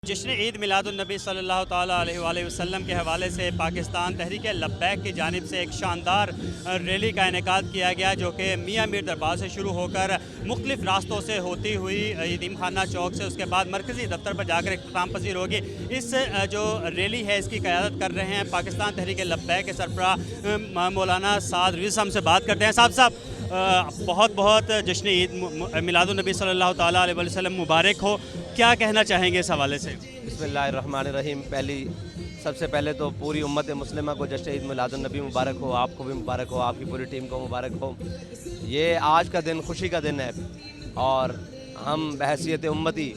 جشن عید میلاد النبی صلی اللہ تعالیٰ علیہ وآلہ وسلم کے حوالے سے پاکستان تحریک لبیک کی جانب سے ایک شاندار ریلی کا انعقاد کیا گیا، جو کہ میاں میر دربار سے شروع ہو کر مختلف راستوں سے ہوتی ہوئی یتیم خانہ چوک سے اس کے بعد مرکزی دفتر پر جا کر اختتام پذیر ہوگی۔ اس جو ریلی ہے اس کی قیادت کر رہے ہیں پاکستان تحریک لبیک کے سربراہ مولانا سعد رضوی صاحب سے بات کرتے ہیں۔ صاحب بہت بہت جشن عید میلاد النبی صلی اللہ تعالیٰ علیہ وسلم مبارک ہو، کیا کہنا چاہیں گے اس حوالے سے؟ بسم اللہ الرحمن الرحیم۔ سب سے پہلے تو پوری امت مسلمہ کو جشن عید میلاد النبی مبارک ہو، آپ کو بھی مبارک ہو، آپ کی پوری ٹیم کو مبارک ہو۔ یہ آج کا دن خوشی کا دن ہے اور ہم بحیثیت امتی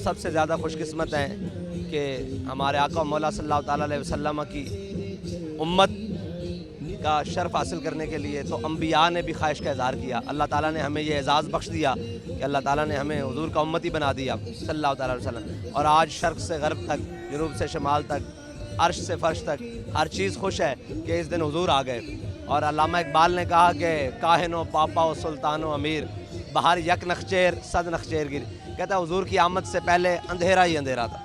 سب سے زیادہ خوش قسمت ہیں کہ ہمارے آقا مولا صلی اللہ تعالیٰ علیہ وسلم کی امت کا شرف حاصل کرنے کے لیے تو انبیاء نے بھی خواہش کا اظہار کیا۔ اللہ تعالیٰ نے ہمیں یہ اعزاز بخش دیا کہ اللہ تعالیٰ نے ہمیں حضور کا امتی بنا دیا صلی اللہ تعالیٰ علیہ وسلم، اور آج شرق سے غرب تک، جنوب سے شمال تک، عرش سے فرش تک ہر چیز خوش ہے کہ اس دن حضور آ گئے۔ اور علامہ اقبال نے کہا کہ کاہن و پاپا و سلطان و امیر بہر یک نخچیر صد نخچیر گر، کہتا ہے حضور کی آمد سے پہلے اندھیرا ہی اندھیرا تھا،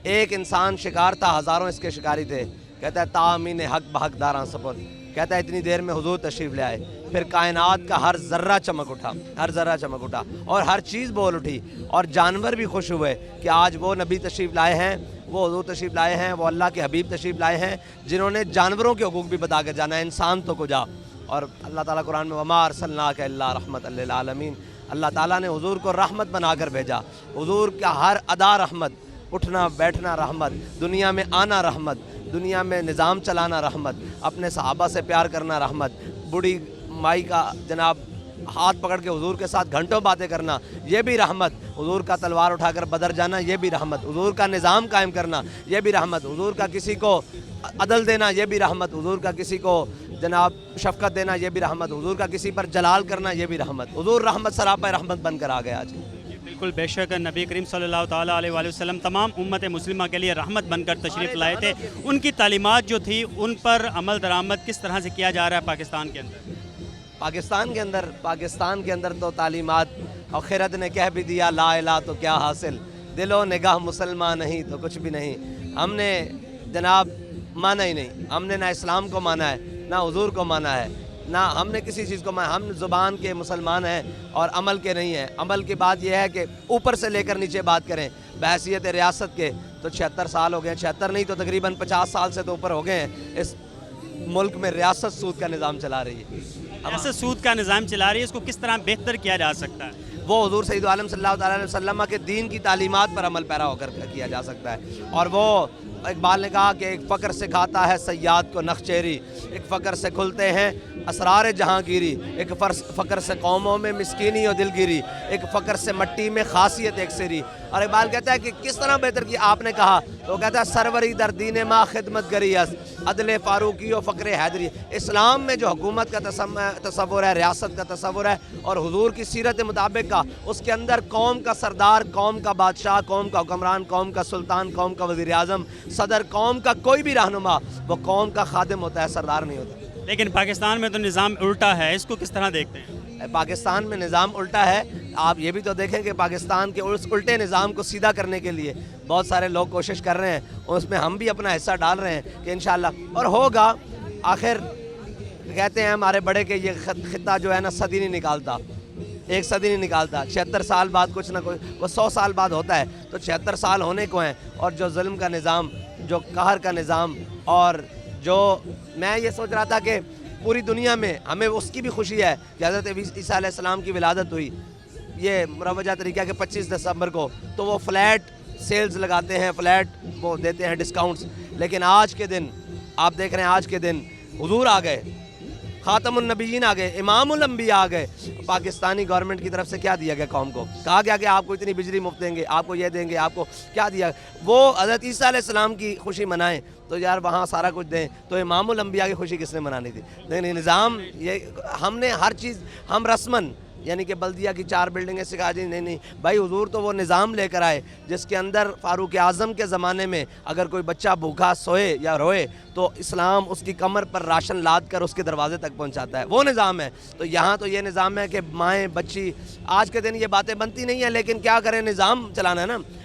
ایک انسان شکار تھا، ہزاروں اس کے شکاری تھے۔ کہتا ہے تامین حق بحق داراں سپر، کہتا ہے اتنی دیر میں حضور تشریف لے آئے، پھر کائنات کا ہر ذرہ چمک اٹھا، ہر ذرہ چمک اٹھا اور ہر چیز بول اٹھی، اور جانور بھی خوش ہوئے کہ آج وہ نبی تشریف لائے ہیں، وہ حضور تشریف لائے ہیں، وہ اللہ کے حبیب تشریف لائے ہیں جنہوں نے جانوروں کے حقوق بھی بتا کے جانا ہے، انسان تو کو جا۔ اور اللہ تعالیٰ قرآن میں وما ارسلناک الا رحمۃ للعالمین، اللہ تعالیٰ نے حضور کو رحمت بنا کر بھیجا۔ حضور کا ہر ادا رحمت، اٹھنا بیٹھنا رحمت، دنیا میں آنا رحمت، دنیا میں نظام چلانا رحمت، اپنے صحابہ سے پیار کرنا رحمت، بوڑھی مائی کا جناب ہاتھ پکڑ کے حضور کے ساتھ گھنٹوں باتیں کرنا یہ بھی رحمت، حضور کا تلوار اٹھا کر بدر جانا یہ بھی رحمت، حضور کا نظام قائم کرنا یہ بھی رحمت، حضور کا کسی کو عدل دینا یہ بھی رحمت، حضور کا کسی کو جناب شفقت دینا یہ بھی رحمت، حضور کا کسی پر جلال کرنا یہ بھی رحمت۔ حضور رحمت سراپا رحمت بن کر آ گیا آج۔ بالکل، بے شک نبی کریم صلی اللہ تعالیٰ علیہ وآلہ وسلم تمام امت مسلمہ کے لیے رحمت بن کر تشریف لائے تھے۔ ان کی تعلیمات جو تھی ان پر عمل درآمد کس طرح سے کیا جا رہا ہے پاکستان کے اندر؟ پاکستان کے اندر تو تعلیمات، اور خیرت نے کہہ بھی دیا لا الہ تو کیا حاصل، دل و نگاہ مسلمان نہیں تو کچھ بھی نہیں۔ ہم نے جناب مانا ہی نہیں، ہم نے نہ اسلام کو مانا ہے نہ حضور کو مانا ہے، نہ ہم نے کسی چیز کو مانا۔ ہم زبان کے مسلمان ہیں اور عمل کے نہیں ہیں۔ عمل کی بات یہ ہے کہ اوپر سے لے کر نیچے بات کریں۔ بحیثیت ریاست کے تو 76 سال ہو گئے، 76 نہیں تو تقریباً 50 سال سے تو اوپر ہو گئے ہیں اس ملک میں ریاست سود کا نظام چلا رہی ہے۔ ریاست سود کا نظام چلا رہی ہے، اس کو کس طرح بہتر کیا جا سکتا ہے؟ وہ حضور سید عالم صلی اللہ تعالیٰ علیہ وسلم کے دین کی تعلیمات پر عمل پیرا ہو کر کیا جا سکتا ہے۔ اور وہ اقبال نے کہا کہ ایک فقر سکھاتا ہے صیاد کو نخچیری، ایک فقر سے کھلتے ہیں اسرار جہانگیری، ایک فقر سے قوموں میں مسکینی و دلگیری، ایک فقر سے مٹی میں خاصیت ایک سری۔ اور اقبال کہتا ہے کہ کس طرح بہتر کی آپ نے کہا، تو وہ کہتا ہے سروری در دین ما خدمت گری اس عدل فاروقی و فقر حیدری۔ اسلام میں جو حکومت کا تصور ہے، ریاست کا تصور ہے، اور حضور کی سیرت مطابق کا، اس کے اندر قوم کا سردار، قوم کا بادشاہ، قوم کا حکمران، قوم کا سلطان، قوم کا وزیر اعظم، صدر، قوم کا کوئی بھی رہنما وہ قوم کا خادم ہوتا ہے، سردار نہیں ہوتا۔ لیکن پاکستان میں تو نظام الٹا ہے، اس کو کس طرح دیکھتے ہیں؟ پاکستان میں نظام الٹا ہے۔ آپ یہ بھی تو دیکھیں کہ پاکستان کے اس الٹے نظام کو سیدھا کرنے کے لیے بہت سارے لوگ کوشش کر رہے ہیں، اور اس میں ہم بھی اپنا حصہ ڈال رہے ہیں کہ انشاءاللہ اور ہوگا۔ آخر کہتے ہیں ہمارے بڑے کہ یہ خطہ جو ہے نا صدی نہیں نکالتا، ایک صدی نہیں نکالتا، 76 سال بعد کچھ نہ کوئی وہ 100 سال بعد ہوتا ہے، تو 76 سال ہونے کو ہیں۔ اور جو ظلم کا نظام، جو قہر کا نظام، اور جو میں یہ سوچ رہا تھا کہ پوری دنیا میں ہمیں اس کی بھی خوشی ہے کہ حضرت عیسیٰ علیہ السلام کی ولادت ہوئی یہ مروجہ طریقہ کہ 25 دسمبر کو، تو وہ فلیٹ سیلز لگاتے ہیں، فلیٹ وہ دیتے ہیں ڈسکاؤنٹس۔ لیکن آج کے دن آپ دیکھ رہے ہیں، آج کے دن حضور آ گئے، خاتم النبیین آ گئے، امام الانبیاء آ گئے۔ پاکستانی گورنمنٹ کی طرف سے کیا دیا گیا قوم کو؟ کہا گیا کہ آپ کو اتنی بجلی مفت دیں گے، آپ کو یہ دیں گے، آپ کو کیا دیا؟ وہ حضرت عیسیٰ علیہ السلام کی خوشی منائیں تو یار وہاں سارا کچھ دیں، تو امام الانبیاء کی خوشی کس نے منانی تھی؟ نہیں، نظام یہ ہم نے ہر چیز ہم رسمن یعنی کہ بلدیہ کی 4 بلڈنگیں سکھا دی، نہیں بھائی، حضور تو وہ نظام لے کر آئے جس کے اندر فاروق اعظم کے زمانے میں اگر کوئی بچہ بھوکا سوئے یا روئے تو اسلام اس کی کمر پر راشن لاد کر اس کے دروازے تک پہنچاتا ہے، وہ نظام ہے۔ تو یہاں تو یہ نظام ہے کہ مائیں بچی، آج کے دن یہ باتیں بنتی نہیں ہیں، لیکن کیا کریں، نظام چلانا ہے نا۔